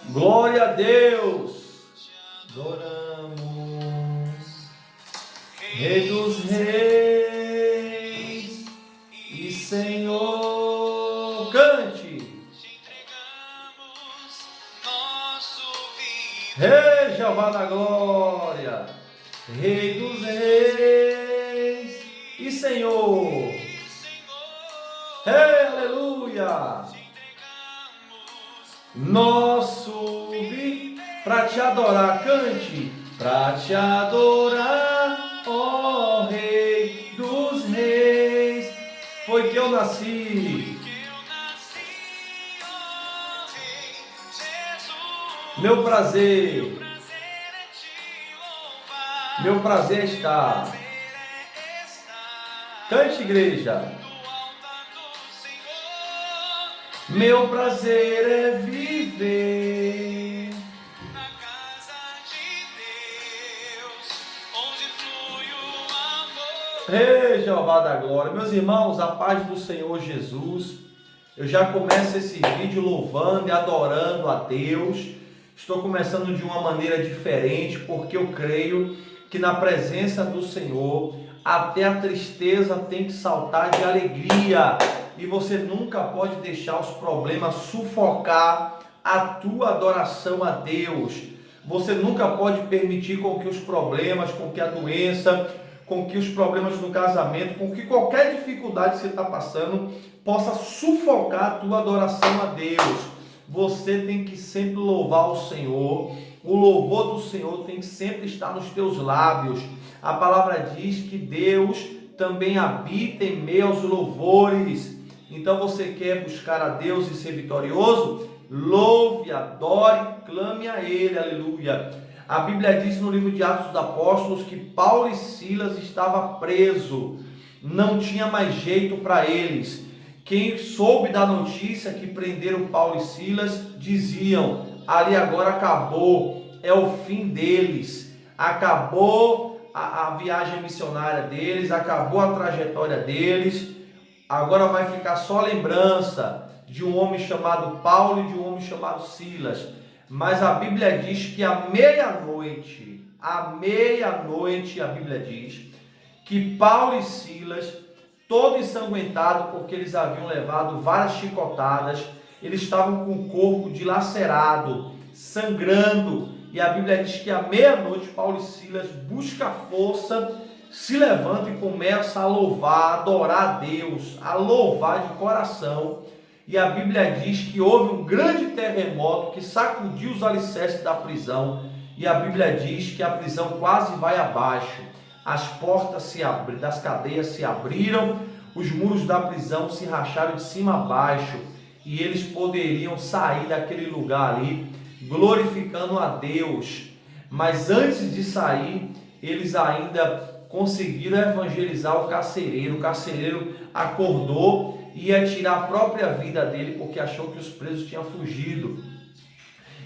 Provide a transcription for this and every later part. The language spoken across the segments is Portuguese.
Glória a Deus. Adoramos, Rei dos Reis e Senhor. Cante. Rei Jeová da glória, Rei dos Reis e Senhor. Rei, aleluia. Nosso vi para te adorar, cante. Para te adorar, ó Rei dos Reis, foi que eu nasci. Meu prazer é estar. Cante, igreja. Meu prazer é viver na casa de Deus, onde flui o amor. Ei, Jeová da glória. Meus irmãos, a paz do Senhor Jesus. Eu já começo esse vídeo louvando e adorando a Deus. Estou começando de uma maneira diferente, porque eu creio que na presença do Senhor, até a tristeza tem que saltar de alegria. E você nunca pode deixar os problemas sufocar a tua adoração a Deus. Você nunca pode permitir com que os problemas, com que a doença, com que os problemas no casamento, com que qualquer dificuldade que você está passando, possa sufocar a tua adoração a Deus. Você tem que sempre louvar o Senhor. O louvor do Senhor tem que sempre estar nos teus lábios. A palavra diz que Deus também habita em meio aos louvores. Então você quer buscar a Deus e ser vitorioso? Louve, adore, clame a Ele, aleluia. A Bíblia diz no livro de Atos dos Apóstolos que Paulo e Silas estavam presos, não tinha mais jeito para eles. Quem soube da notícia que prenderam Paulo e Silas, diziam, ali agora acabou, é o fim deles, acabou a viagem missionária deles, acabou a trajetória deles. Agora vai ficar só a lembrança de um homem chamado Paulo e de um homem chamado Silas. Mas a Bíblia diz que à meia-noite, a Bíblia diz que Paulo e Silas, todos ensanguentados porque eles haviam levado várias chicotadas, eles estavam com o corpo dilacerado, sangrando. E a Bíblia diz que à meia-noite Paulo e Silas buscam força, se levanta e começa a louvar, a adorar a Deus, a louvar de coração. E a Bíblia diz que houve um grande terremoto que sacudiu os alicerces da prisão. E a Bíblia diz que a prisão quase vai abaixo. As portas das cadeias se abriram, os muros da prisão se racharam de cima a baixo. E eles poderiam sair daquele lugar ali, glorificando a Deus. Mas antes de sair, eles ainda conseguiram evangelizar o carcereiro. O carcereiro acordou e ia tirar a própria vida dele porque achou que os presos tinham fugido.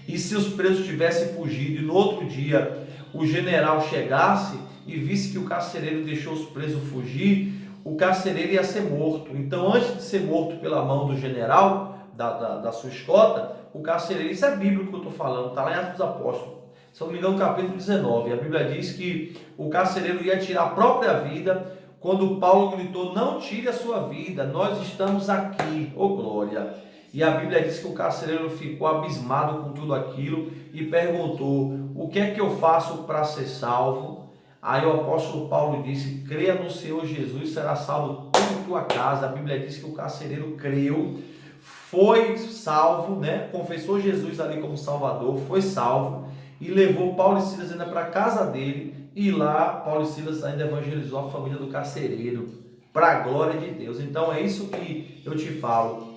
E se os presos tivessem fugido e no outro dia o general chegasse e visse que o carcereiro deixou os presos fugir, o carcereiro ia ser morto. Então, antes de ser morto pela mão do general, da sua escolta, o carcereiro, isso é bíblico que eu estou falando, está lá em Atos dos Apóstolos, se não me engano, capítulo 19, a Bíblia diz que o carcereiro ia tirar a própria vida quando Paulo gritou, não tire a sua vida, nós estamos aqui, ô glória. E a Bíblia diz que o carcereiro ficou abismado com tudo aquilo e perguntou, o que é que eu faço para ser salvo? Aí o apóstolo Paulo disse, creia no Senhor Jesus, será salvo tu e tua casa. A Bíblia diz que o carcereiro creu, foi salvo, né? Confessou Jesus ali como Salvador, foi salvo e levou Paulo e Silas ainda para a casa dele. E lá Paulo e Silas ainda evangelizou a família do carcereiro, para a glória de Deus. Então é isso que eu te falo.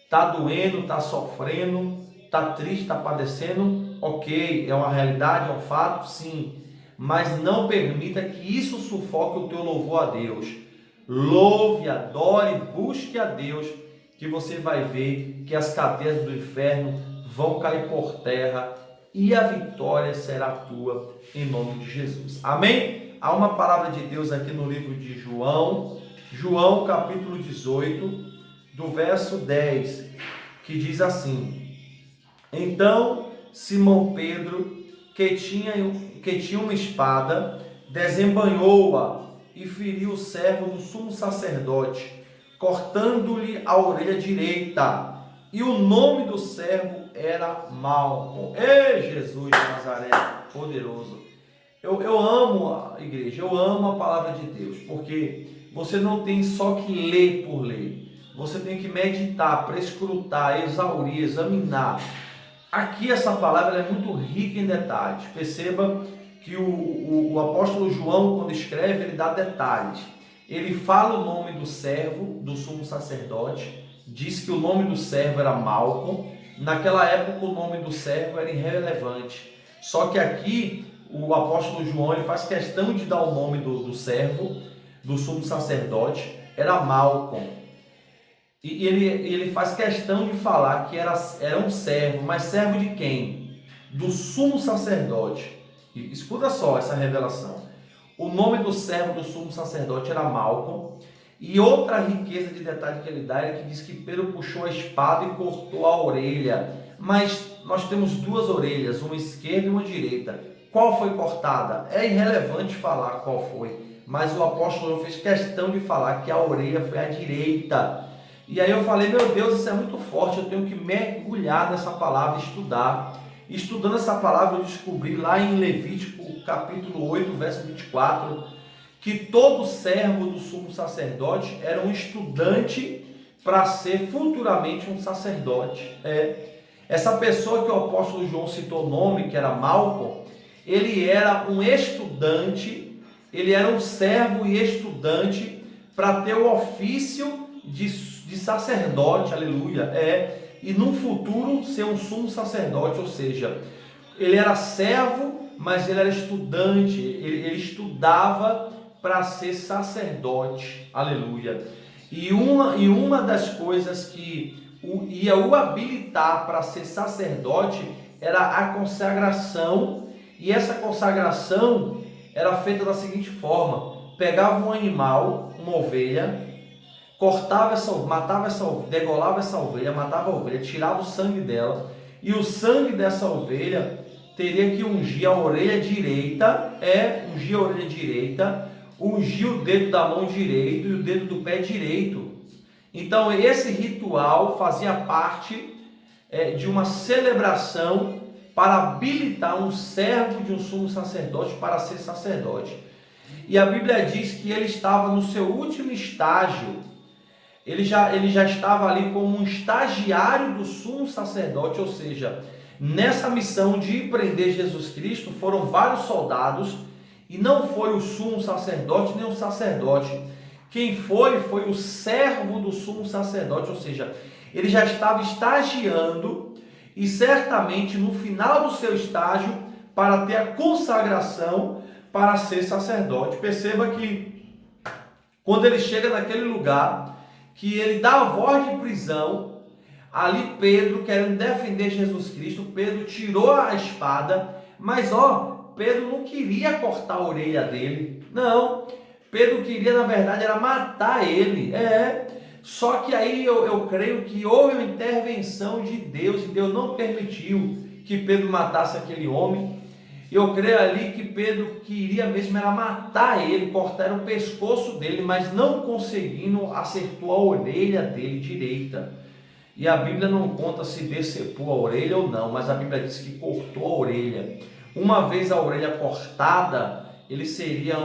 Está doendo, está sofrendo, está triste, está padecendo, ok, é uma realidade, é um fato, sim. Mas não permita que isso sufoque o teu louvor a Deus. Louve, adore, busque a Deus, que você vai ver que as cadeias do inferno vão cair por terra e a vitória será tua em nome de Jesus. Amém? Há uma palavra de Deus aqui no livro de João, capítulo 18, do verso 10, que diz assim: Então Simão Pedro, que tinha uma espada, desembanhou-a e feriu o servo do sumo sacerdote, cortando-lhe a orelha direita. E o nome do servo era Malco. Ei, Jesus de Nazaré, poderoso. Eu amo a igreja, eu amo a palavra de Deus, porque você não tem só que ler por ler. Você tem que meditar, prescrutar, exaurir, examinar. Aqui essa palavra é muito rica em detalhes. Perceba que o apóstolo João, quando escreve, ele dá detalhes. Ele fala o nome do servo, do sumo sacerdote, diz que o nome do servo era Malco. Naquela época o nome do servo era irrelevante. Só que aqui o apóstolo João ele faz questão de dar o nome do servo, do sumo sacerdote, era Malco. E ele faz questão de falar que era um servo, mas servo de quem? Do sumo sacerdote. E escuta só essa revelação. O nome do servo do sumo sacerdote era Malco. E outra riqueza de detalhe que ele dá é que diz que Pedro puxou a espada e cortou a orelha. Mas nós temos duas orelhas, uma esquerda e uma direita. Qual foi cortada? É irrelevante falar qual foi. Mas o apóstolo fez questão de falar que a orelha foi a direita. E aí eu falei, meu Deus, isso é muito forte, eu tenho que mergulhar nessa palavra, estudar. Estudando essa palavra eu descobri lá em Levítico, capítulo 8, verso 24, que todo servo do sumo sacerdote era um estudante para ser futuramente um sacerdote. Essa pessoa que o apóstolo João citou o nome, que era Malco, ele era um estudante, ele era um servo e estudante para ter o ofício de sacerdote, aleluia, e no futuro ser um sumo sacerdote, ou seja, ele era servo, mas ele era estudante, ele estudava para ser sacerdote, aleluia. E uma das coisas que ia o habilitar para ser sacerdote era a consagração, e essa consagração era feita da seguinte forma: pegava um animal, uma ovelha, cortava degolava essa ovelha, matava a ovelha, tirava o sangue dela, e o sangue dessa ovelha teria que ungir a orelha direita, ungir o dedo da mão direito e o dedo do pé direito. Então esse ritual fazia parte de uma celebração para habilitar um servo de um sumo sacerdote para ser sacerdote. E a Bíblia diz que ele estava no seu último estágio. Ele já estava ali como um estagiário do sumo sacerdote, ou seja, nessa missão de prender Jesus Cristo foram vários soldados, e não foi o sumo sacerdote nem o sacerdote. Quem foi o servo do sumo sacerdote, ou seja, ele já estava estagiando e certamente no final do seu estágio para ter a consagração para ser sacerdote. Perceba que quando ele chega naquele lugar, que ele dá a voz de prisão, ali Pedro querendo defender Jesus Cristo, Pedro tirou a espada, mas Pedro não queria cortar a orelha dele, não, Pedro queria na verdade era matar ele, só que aí eu creio que houve uma intervenção de Deus, e Deus não permitiu que Pedro matasse aquele homem. Eu creio ali que Pedro queria mesmo era matar ele, cortar o pescoço dele, mas não conseguindo, acertou a orelha dele direita. E a Bíblia não conta se decepou a orelha ou não, mas a Bíblia diz que cortou a orelha. Uma vez a orelha cortada, ele seria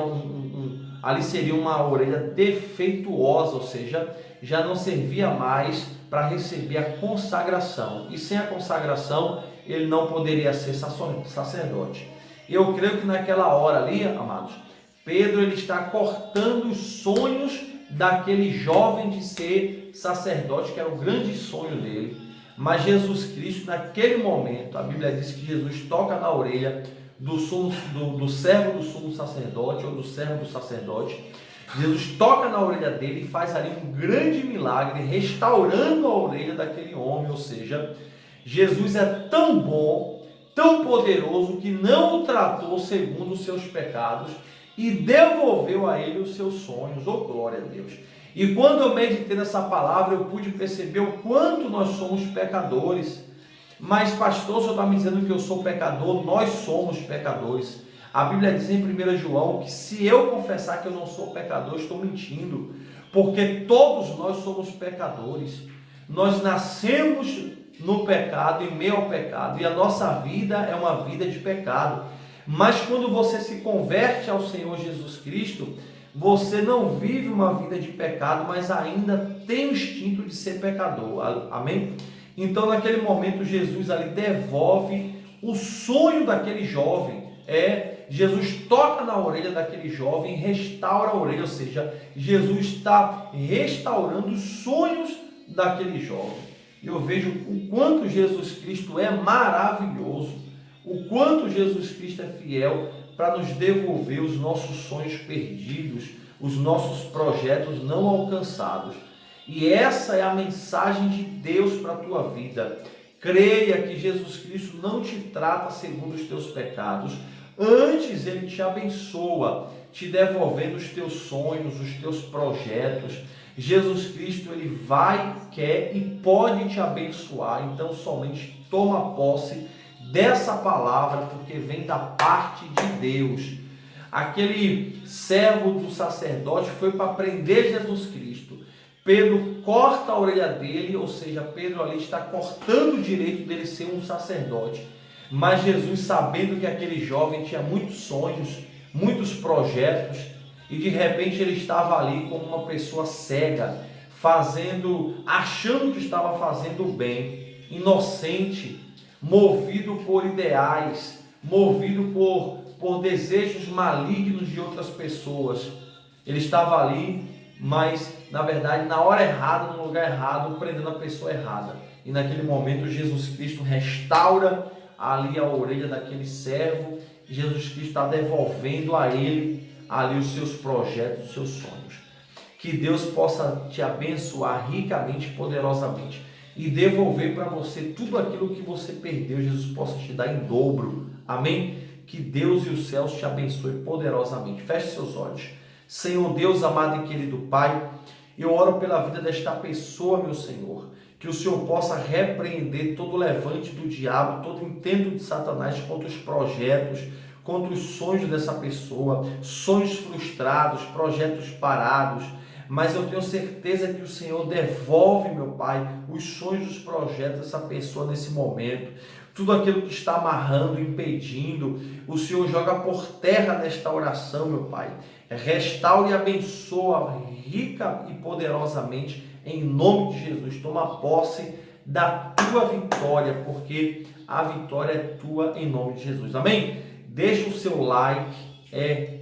ali seria uma orelha defeituosa, ou seja, já não servia mais para receber a consagração. E sem a consagração, ele não poderia ser sacerdote. Eu creio que naquela hora ali, amados, Pedro ele está cortando os sonhos daquele jovem de ser sacerdote, que era o grande sonho dele. Mas Jesus Cristo, naquele momento, a Bíblia diz que Jesus toca na orelha do servo do sumo sacerdote, ou do servo do sacerdote. Jesus toca na orelha dele e faz ali um grande milagre, restaurando a orelha daquele homem. Ou seja, Jesus é tão bom, tão poderoso, que não o tratou segundo os seus pecados e devolveu a ele os seus sonhos. Oh, glória a Deus! E quando eu meditei nessa palavra, eu pude perceber o quanto nós somos pecadores. Mas pastor, o senhor está me dizendo que eu sou pecador? Nós somos pecadores. A Bíblia diz em 1 João que se eu confessar que eu não sou pecador, estou mentindo, porque todos nós somos pecadores. Nós nascemos no pecado, em meio ao pecado, e a nossa vida é uma vida de pecado. Mas quando você se converte ao Senhor Jesus Cristo, você não vive uma vida de pecado, mas ainda tem o instinto de ser pecador. Amém? Então, naquele momento, Jesus ali devolve o sonho daquele jovem. Jesus toca na orelha daquele jovem, restaura a orelha, ou seja, Jesus está restaurando os sonhos daquele jovem. Eu vejo o quanto Jesus Cristo é maravilhoso, o quanto Jesus Cristo é fiel para nos devolver os nossos sonhos perdidos, os nossos projetos não alcançados. E essa é a mensagem de Deus para a tua vida. Creia que Jesus Cristo não te trata segundo os teus pecados. Antes Ele te abençoa, te devolvendo os teus sonhos, os teus projetos. Jesus Cristo, Ele vai, quer e pode te abençoar. Então somente toma posse dessa palavra, porque vem da parte de Deus. Aquele servo do sacerdote foi para prender Jesus Cristo. Pedro corta a orelha dele, ou seja, Pedro ali está cortando o direito dele ser um sacerdote. Mas Jesus, sabendo que aquele jovem tinha muitos sonhos, muitos projetos, e de repente ele estava ali como uma pessoa cega, achando que estava fazendo o bem, inocente, movido por ideais, movido por desejos malignos de outras pessoas. Ele estava ali, mas na verdade na hora errada, no lugar errado, prendendo a pessoa errada. E naquele momento Jesus Cristo restaura ali a orelha daquele servo. Jesus Cristo está devolvendo a ele ali os seus projetos, os seus sonhos. Que Deus possa te abençoar ricamente, poderosamente, e devolver para você tudo aquilo que você perdeu. Jesus possa te dar em dobro. Amém? Que Deus e os céus te abençoem poderosamente. Feche seus olhos. Senhor Deus, amado e querido Pai, eu oro pela vida desta pessoa, meu Senhor, que o Senhor possa repreender todo levante do diabo, todo intento de Satanás contra os projetos, contra os sonhos dessa pessoa, sonhos frustrados, projetos parados. Mas eu tenho certeza que o Senhor devolve, meu Pai, os sonhos dos projetos dessa pessoa nesse momento. Tudo aquilo que está amarrando, impedindo, o Senhor joga por terra nesta oração, meu Pai. Restaure e abençoa rica e poderosamente, em nome de Jesus. Toma posse da tua vitória, porque a vitória é tua em nome de Jesus. Amém? Deixa o seu like,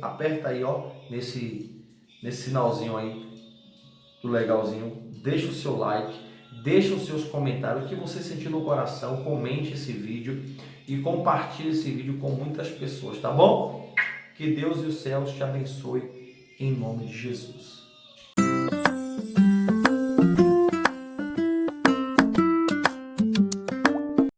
aperta aí, nesse sinalzinho aí do legalzinho. Deixa o seu like, deixa os seus comentários, o que você sentiu no coração. Comente esse vídeo e compartilhe esse vídeo com muitas pessoas, tá bom? Que Deus e os céus te abençoe em nome de Jesus.